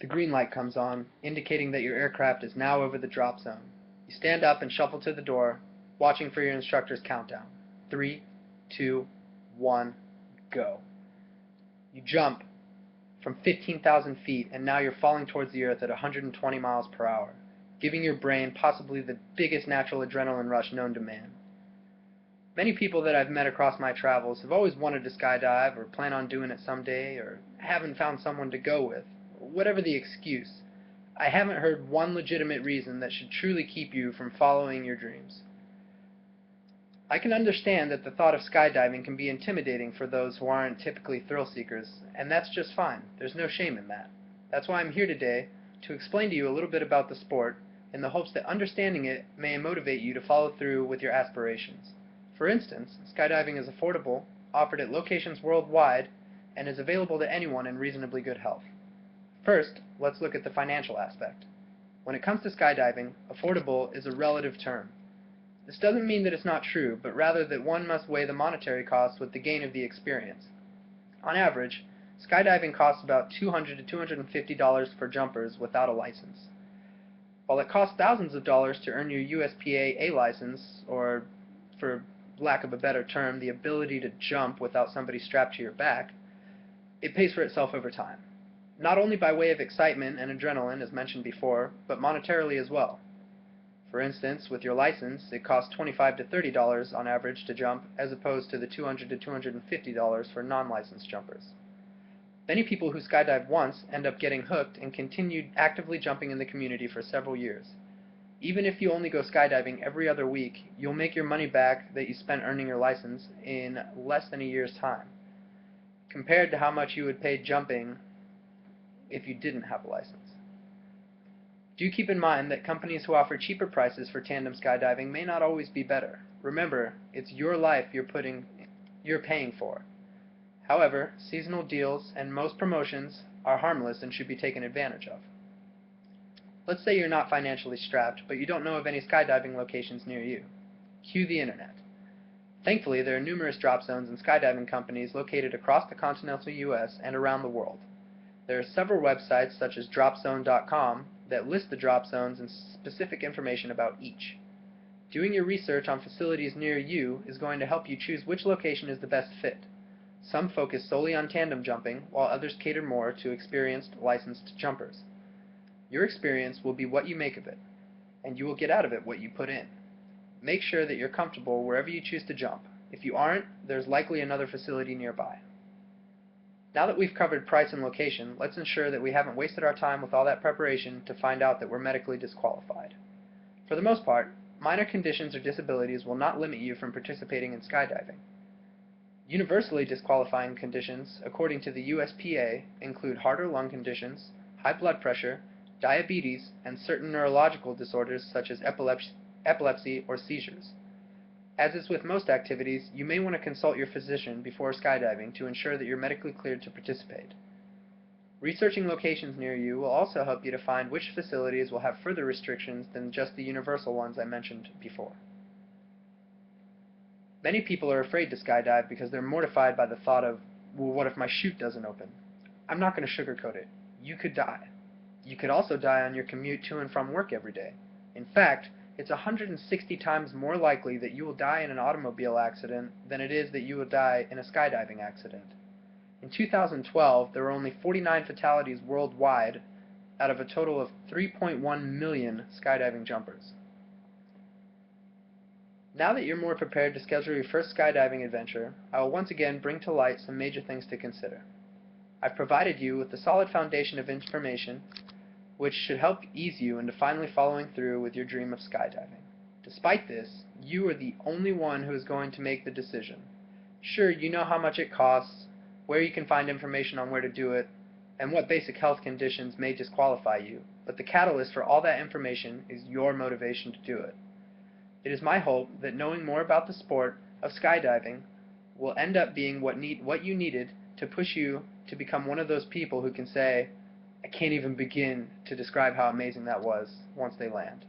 The green light comes on, indicating that your aircraft is now over the drop zone. You stand up and shuffle to the door, watching for your instructor's countdown. 3, 2, 1, go. You jump from 15,000 feet, and now you're falling towards the earth at 120 miles per hour, giving your brain possibly the biggest natural adrenaline rush known to man. Many people that I've met across my travels have always wanted to skydive or plan on doing it someday or haven't found someone to go with. Whatever the excuse, I haven't heard one legitimate reason that should truly keep you from following your dreams. I can understand that the thought of skydiving can be intimidating for those who aren't typically thrill seekers, and that's just fine. There's no shame in that. That's why I'm here today, to explain to you a little bit about the sport, in the hopes that understanding it may motivate you to follow through with your aspirations. For instance, skydiving is affordable, offered at locations worldwide, and is available to anyone in reasonably good health. First, let's look at the financial aspect. When it comes to skydiving, affordable is a relative term. This doesn't mean that it's not true, but rather that one must weigh the monetary costs with the gain of the experience. On average, skydiving costs about $200 to $250 for jumpers without a license. While it costs thousands of dollars to earn your USPA A license, or for lack of a better term, the ability to jump without somebody strapped to your back, it pays for itself over time. Not only by way of excitement and adrenaline, as mentioned before, but monetarily as well. For instance, with your license, it costs $25 to $30 on average to jump, as opposed to the $200 to $250 for non-licensed jumpers. Many people who skydive once end up getting hooked and continue actively jumping in the community for several years. Even if you only go skydiving every other week, you'll make your money back that you spent earning your license in less than a year's time, compared to how much you would pay jumping if you didn't have a license. Do keep in mind that companies who offer cheaper prices for tandem skydiving may not always be better. Remember, it's your life you're paying for. However, seasonal deals and most promotions are harmless and should be taken advantage of. Let's say you're not financially strapped, but you don't know of any skydiving locations near you. Cue the internet. Thankfully, there are numerous drop zones and skydiving companies located across the continental US and around the world. There are several websites such as dropzone.com that list the drop zones and specific information about each. Doing your research on facilities near you is going to help you choose which location is the best fit. Some focus solely on tandem jumping, while others cater more to experienced, licensed jumpers. Your experience will be what you make of it, and you will get out of it what you put in. Make sure that you're comfortable wherever you choose to jump. If you aren't, there's likely another facility nearby. Now that we've covered price and location, let's ensure that we haven't wasted our time with all that preparation to find out that we're medically disqualified. For the most part, minor conditions or disabilities will not limit you from participating in skydiving. Universally disqualifying conditions, according to the USPA, include heart or lung conditions, high blood pressure, diabetes, and certain neurological disorders such as epilepsy or seizures. As is with most activities, you may want to consult your physician before skydiving to ensure that you're medically cleared to participate. Researching locations near you will also help you to find which facilities will have further restrictions than just the universal ones I mentioned before. Many people are afraid to skydive because they're mortified by the thought of, well, what if my chute doesn't open? I'm not going to sugarcoat it. You could die. You could also die on your commute to and from work every day. In fact, it's 160 times more likely that you will die in an automobile accident than it is that you will die in a skydiving accident. In 2012, there were only 49 fatalities worldwide out of a total of 3.1 million skydiving jumpers. Now that you're more prepared to schedule your first skydiving adventure, I will once again bring to light some major things to consider. I've provided you with a solid foundation of information which should help ease you into finally following through with your dream of skydiving. Despite this, you are the only one who is going to make the decision. Sure, you know how much it costs, where you can find information on where to do it, and what basic health conditions may disqualify you, but the catalyst for all that information is your motivation to do it. It is my hope that knowing more about the sport of skydiving will end up being what you needed to push you to become one of those people who can say, I can't even begin to describe how amazing that was once they land.